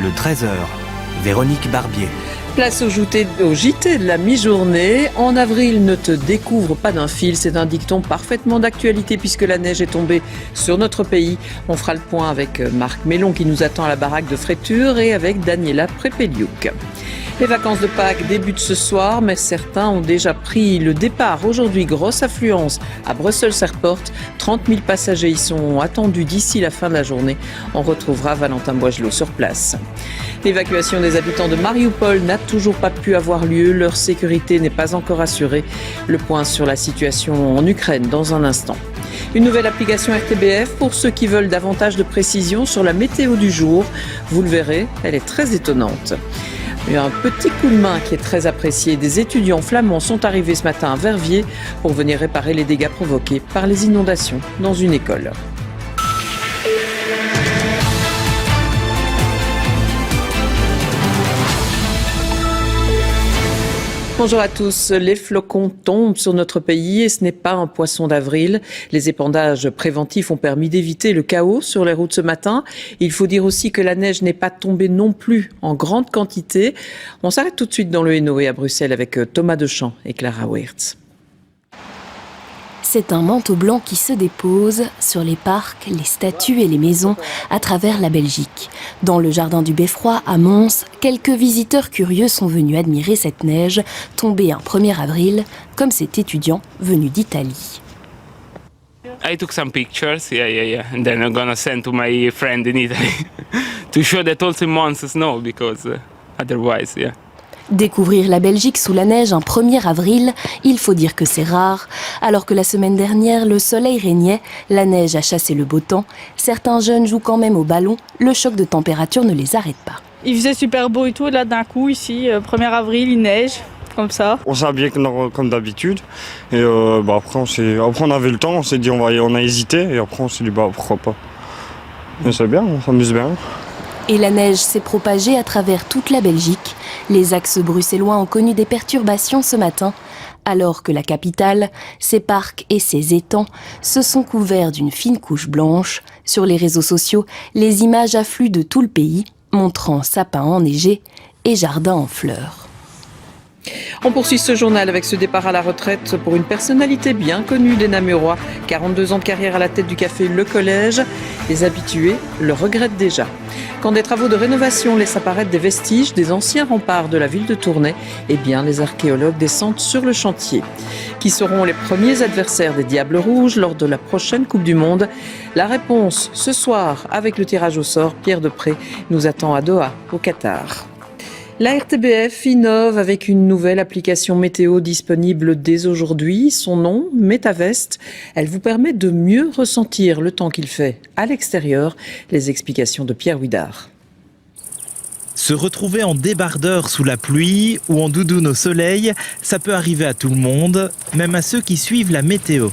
le 13h. Véronique Barbier. Place au JT de la mi-journée. En avril, ne te découvre pas d'un fil. C'est un dicton parfaitement d'actualité puisque la neige est tombée sur notre pays. On fera le point avec Marc Mélon qui nous attend à la baraque de Fréture et avec Daniela Prepeliuk. Les vacances de Pâques débutent ce soir, mais certains ont déjà pris le départ. Aujourd'hui, grosse affluence à Brussels Airport. 30 000 passagers y sont attendus d'ici la fin de la journée. On retrouvera Valentin Boisgelot sur place. L'évacuation des habitants de Mariupol n'a toujours pas pu avoir lieu. Leur sécurité n'est pas encore assurée. Le point sur la situation en Ukraine dans un instant. Une nouvelle application RTBF pour ceux qui veulent davantage de précision sur la météo du jour. Vous le verrez, elle est très étonnante. Il y a un petit coup de main qui est très apprécié. Des étudiants flamands sont arrivés ce matin à Verviers pour venir réparer les dégâts provoqués par les inondations dans une école. Bonjour à tous. Les flocons tombent sur notre pays et ce n'est pas un poisson d'avril. Les épandages préventifs ont permis d'éviter le chaos sur les routes ce matin. Il faut dire aussi que la neige n'est pas tombée non plus en grande quantité. On s'arrête tout de suite dans le Hainaut et à Bruxelles avec Thomas Dechamps et Clara Weerts. C'est un manteau blanc qui se dépose sur les parcs, les statues et les maisons à travers la Belgique. Dans le jardin du Beffroi, à Mons, quelques visiteurs curieux sont venus admirer cette neige tombée un 1er avril, comme cet étudiant venu d'Italie. I took some pictures, yeah. And then I'm gonna send to my friend in Italy to show that also in Mons snow, because otherwise, yeah. Découvrir la Belgique sous la neige un 1er avril, il faut dire que c'est rare. Alors que la semaine dernière, le soleil régnait, la neige a chassé le beau temps. Certains jeunes jouent quand même au ballon, le choc de température ne les arrête pas. Il faisait super beau et tout, et là d'un coup, ici, 1er avril, il neige, comme ça. On s'est habillé comme d'habitude, et après on avait le temps, on s'est dit on a hésité, et après on s'est dit pourquoi pas. Mais c'est bien, on s'amuse bien. Et la neige s'est propagée à travers toute la Belgique. Les axes bruxellois ont connu des perturbations ce matin, alors que la capitale, ses parcs et ses étangs se sont couverts d'une fine couche blanche. Sur les réseaux sociaux, les images affluent de tout le pays, montrant sapins enneigés et jardins en fleurs. On poursuit ce journal avec ce départ à la retraite pour une personnalité bien connue des Namurois. 42 ans de carrière à la tête du café Le Collège. Les habitués le regrettent déjà. Quand des travaux de rénovation laissent apparaître des vestiges des anciens remparts de la ville de Tournai, eh bien les archéologues descendent sur le chantier. Qui seront les premiers adversaires des Diables Rouges lors de la prochaine Coupe du Monde? La réponse ce soir avec le tirage au sort. Pierre Depré nous attend à Doha, au Qatar. La RTBF innove avec une nouvelle application météo disponible dès aujourd'hui. Son nom, Metavest. Elle vous permet de mieux ressentir le temps qu'il fait à l'extérieur. Les explications de Pierre Huidard. Se retrouver en débardeur sous la pluie ou en doudoune au soleil, ça peut arriver à tout le monde, même à ceux qui suivent la météo.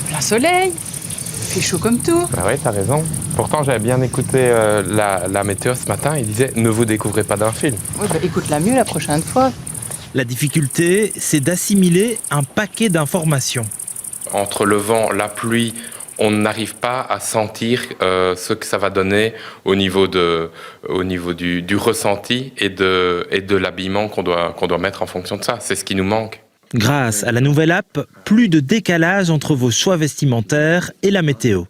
Plein soleil, il fait chaud comme tout. Bah oui, t'as raison. Pourtant, j'avais bien écouté la météo ce matin. Il disait « Ne vous découvrez pas d'un film ». Oui, écoute-la mieux la prochaine fois. La difficulté, c'est d'assimiler un paquet d'informations. Entre le vent, la pluie, on n'arrive pas à sentir ce que ça va donner au niveau du ressenti et de l'habillement qu'on doit mettre en fonction de ça. C'est ce qui nous manque. Grâce à la nouvelle app, plus de décalage entre vos choix vestimentaires et la météo.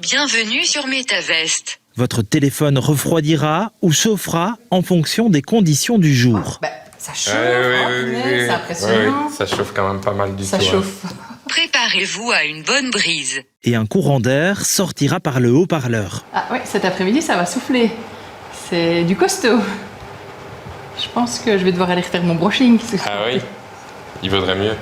Bienvenue sur Metavest. Votre téléphone refroidira ou chauffera en fonction des conditions du jour. Ça chauffe, c'est impressionnant. Oui, ça chauffe quand même pas mal du tout. Ça chauffe. Préparez-vous à une bonne brise. Et un courant d'air sortira par le haut-parleur. Ah oui, cet après-midi, ça va souffler. C'est du costaud. Je pense que je vais devoir aller refaire mon brushing. Ah oui, il vaudrait mieux.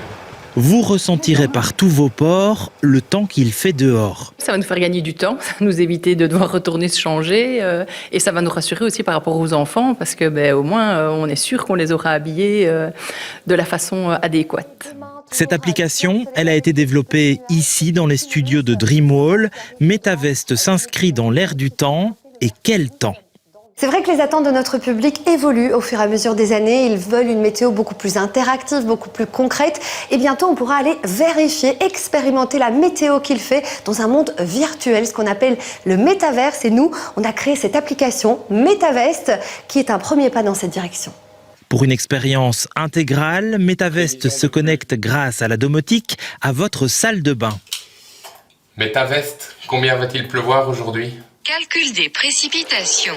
Vous ressentirez par tous vos pores le temps qu'il fait dehors. Ça va nous faire gagner du temps, ça va nous éviter de devoir retourner se changer et ça va nous rassurer aussi par rapport aux enfants parce que au moins on est sûr qu'on les aura habillés de la façon adéquate. Cette application, elle a été développée ici dans les studios de Dreamwall. Metavest s'inscrit dans l'air du temps. Et quel temps! C'est vrai que les attentes de notre public évoluent au fur et à mesure des années. Ils veulent une météo beaucoup plus interactive, beaucoup plus concrète. Et bientôt, on pourra aller vérifier, expérimenter la météo qu'il fait dans un monde virtuel, ce qu'on appelle le métaverse. Et nous, on a créé cette application MetaVest qui est un premier pas dans cette direction. Pour une expérience intégrale, MetaVest se connecte grâce à la domotique à votre salle de bain. MetaVest, combien va-t-il pleuvoir aujourd'hui? Calcul des précipitations.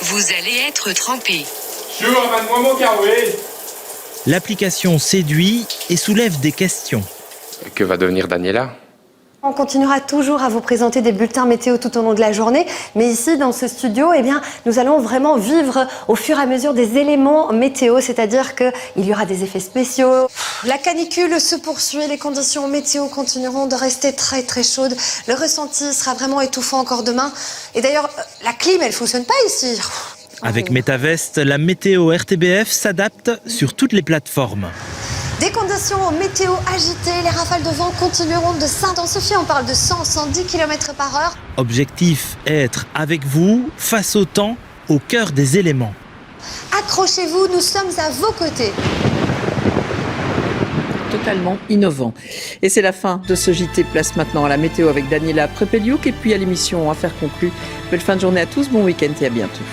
Vous allez être trempé. Amène-moi mon carré. L'application séduit et soulève des questions. Que va devenir Daniela? On continuera toujours à vous présenter des bulletins météo tout au long de la journée, mais ici dans ce studio, eh bien, nous allons vraiment vivre au fur et à mesure des éléments météo, c'est-à-dire qu'il y aura des effets spéciaux. La canicule se poursuit, les conditions météo continueront de rester très très chaudes, le ressenti sera vraiment étouffant encore demain. Et d'ailleurs, la clim, elle fonctionne pas ici. Avec MetaVest, la météo RTBF s'adapte sur toutes les plateformes. Des conditions météo agitées, les rafales de vent continueront de s'intensifier. On parle de 100-110 km/h. Objectif, être avec vous, face au temps, au cœur des éléments. Accrochez-vous, nous sommes à vos côtés. Totalement innovant. Et c'est la fin de ce JT. Place maintenant à la météo avec Daniela Prepeliuk et puis à l'émission Affaires conclues. Belle fin de journée à tous, bon week-end et à bientôt.